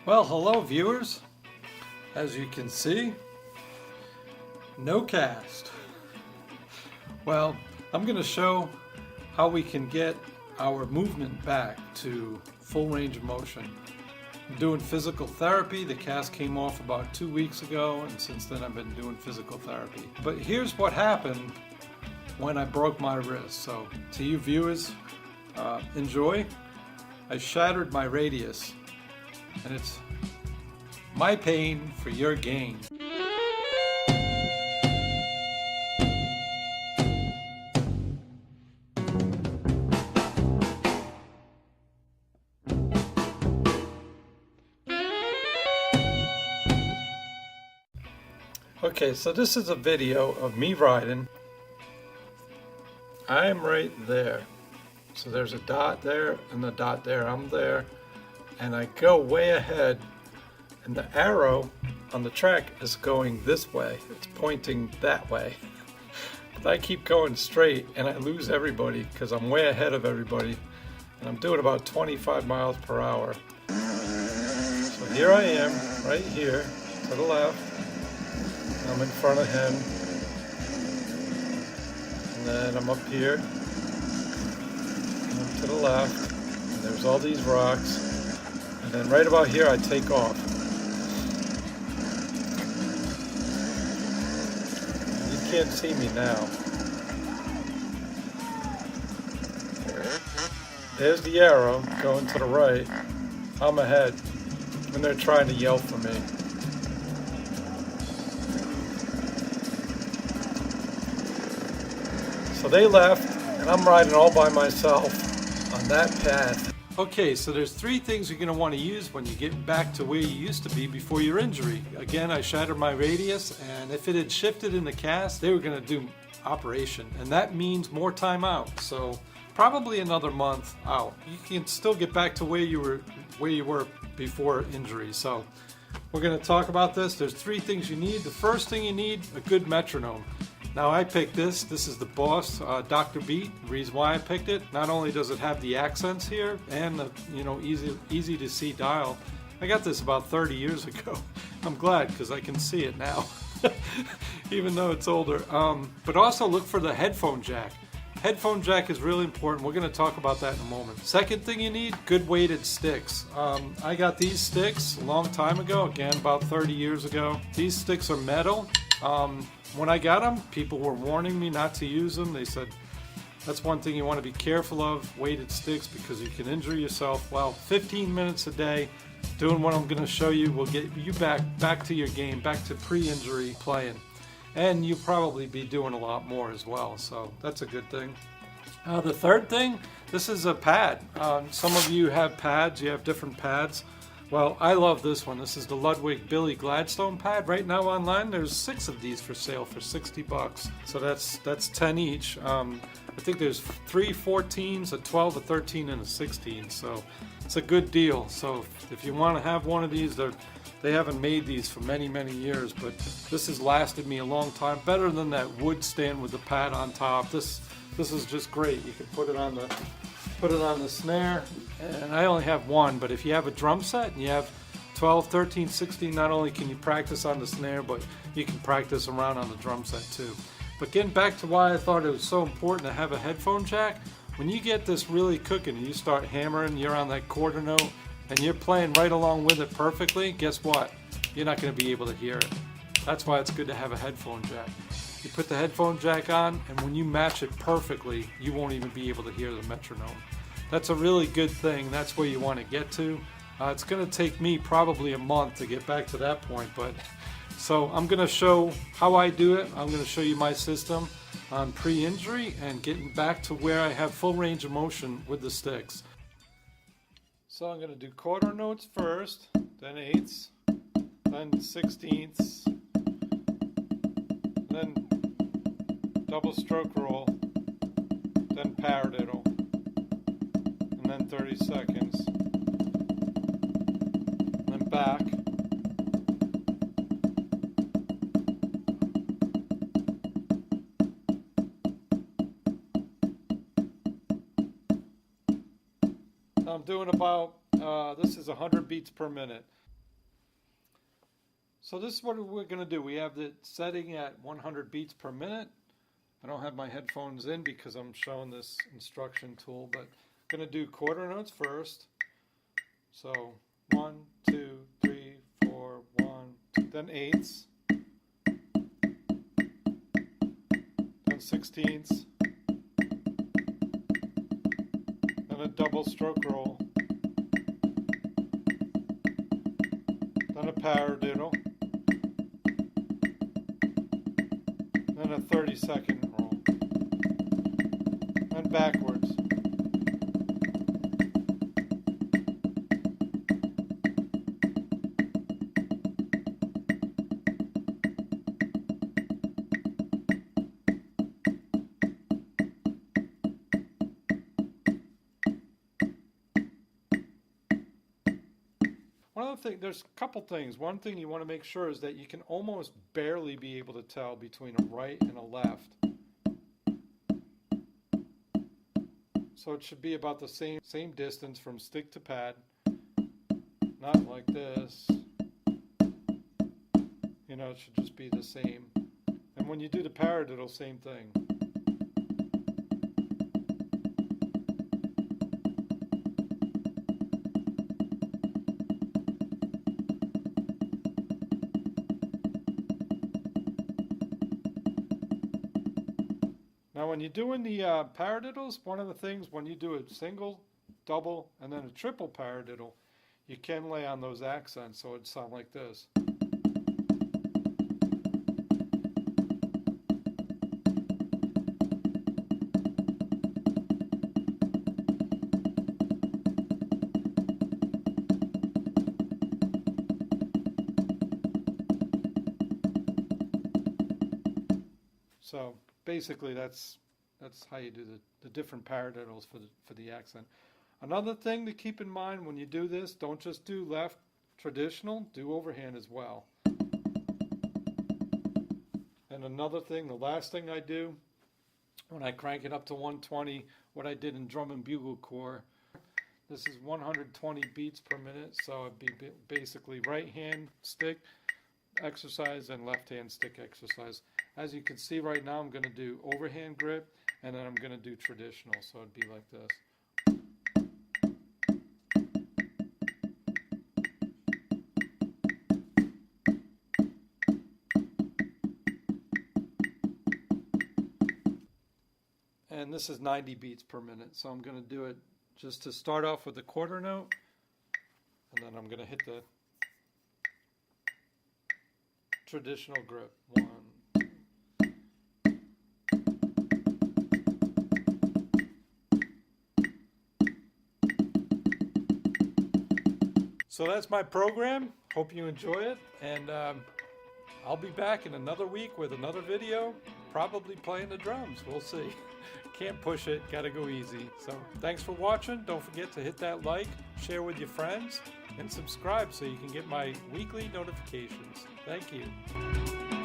Well, hello viewers. As you can see, no cast. Well, I'm going to show how we can get our movement back to full range of motion. I'm doing physical therapy. The cast came off about 2 weeks ago, and since then I've been doing physical therapy. But here's what happened when I broke my wrist. So to you viewers, enjoy. I shattered my radius, and it's my pain for your gain. Okay, so this is a video of me riding. I'm right there. So there's a dot there and a dot there. I'm there, and I go way ahead, and the arrow on the track is going this way. It's pointing that way. But I keep going straight and I lose everybody because I'm way ahead of everybody, and I'm doing about 25 miles per hour. So here I am, right here, to the left. I'm in front of him, and then I'm up here, and I'm to the left, and there's all these rocks, and then right about here I take off. You can't see me now. There's the arrow going to the right. I'm ahead, and they're trying to yell for me. So they left, and I'm riding all by myself on that path. Okay, so there's three things you're going to want to use when you get back to where you used to be before your injury. Again, I shattered my radius, and if it had shifted in the cast, they were going to do operation, and that means more time out. So probably another month out. You can still get back to where you were before injury. So we're going to talk about this. There's three things you need. The first thing you need, a good metronome. Now I picked this. This is the Boss Dr. Beat. The reason why I picked it, not only does it have the accents here and the easy to see dial. I got this about 30 years ago. I'm glad because I can see it now, even though it's older. But also look for the headphone jack. Headphone jack is really important. We're going to talk about that in a moment. Second thing you need, good weighted sticks. I got these sticks a long time ago, again about 30 years ago. These sticks are metal. When I got them, people were warning me not to use them. They said, that's one thing you want to be careful of, weighted sticks, because you can injure yourself. Well, 15 minutes a day, doing what I'm going to show you will get you back to your game, back to pre-injury playing. And you'll probably be doing a lot more as well, so that's a good thing. The third thing, this is a pad. Some of you have pads, you have different pads. Well, I love this one. This is the Ludwig Billy Gladstone pad. Right now online, there's 6 of these for sale for $60. So that's 10 each. I think there's 3 14s, a 12, a 13, and a 16. So it's a good deal. So if you want to have one of these, they haven't made these for many, many years, but this has lasted me a long time. Better than that wood stand with the pad on top. This is just great. You can put it on the snare, and I only have one, but if you have a drum set and you have 12, 13, 16, not only can you practice on the snare, but you can practice around on the drum set too. But getting back to why I thought it was so important to have a headphone jack, when you get this really cooking and you start hammering, you're on that quarter note, and you're playing right along with it perfectly, guess what? You're not going to be able to hear it. That's why it's good to have a headphone jack. You put the headphone jack on, and when you match it perfectly, you won't even be able to hear the metronome. That's a really good thing. That's where you want to get to. It's going to take me probably a month to get back to that point, but so I'm going to show how I do it. I'm going to show you my system on pre-injury and getting back to where I have full range of motion with the sticks. So I'm going to do quarter notes first, then eighths, then sixteenths, then double stroke roll, then paradiddle, and then 30 seconds, then back, I'm doing about, this is 100 beats per minute. So this is what we're going to do. We have the setting at 100 beats per minute. I don't have my headphones in because I'm showing this instruction tool, but I'm going to do quarter notes first. So 1, 2, 3, 4, 1, 2, then eighths, then sixteenths, then a double stroke roll, then a paradiddle, then a 30-second roll, then backwards. One other thing, there's a couple things. One thing you want to make sure is that you can almost barely be able to tell between a right and a left. So it should be about the same distance from stick to pad. Not like this. You know, it should just be the same. And when you do the paradiddle, same thing. Now when you're doing the paradiddles, one of the things when you do a single, double, and then a triple paradiddle, you can lay on those accents so it'd sound like this. So basically that's how you do the different paradiddles for the accent. Another thing to keep in mind when you do this, don't just do left traditional, do overhand as well. And another thing, the last thing I do when I crank it up to 120, what I did in drum and bugle corps, this is 120 beats per minute, so it'd be basically right hand stick exercise and left hand stick exercise. As you can see right now, I'm going to do overhand grip, and then I'm going to do traditional, so it'd be like this. And this is 90 beats per minute, so I'm going to do it just to start off with the quarter note, and then I'm going to hit the traditional grip. 1, so that's my program. Hope you enjoy it, and I'll be back in another week with another video, probably playing the drums. We'll see. Can't push it, gotta go easy. So thanks for watching. Don't forget to hit that like, share with your friends, and subscribe so you can get my weekly notifications. Thank you.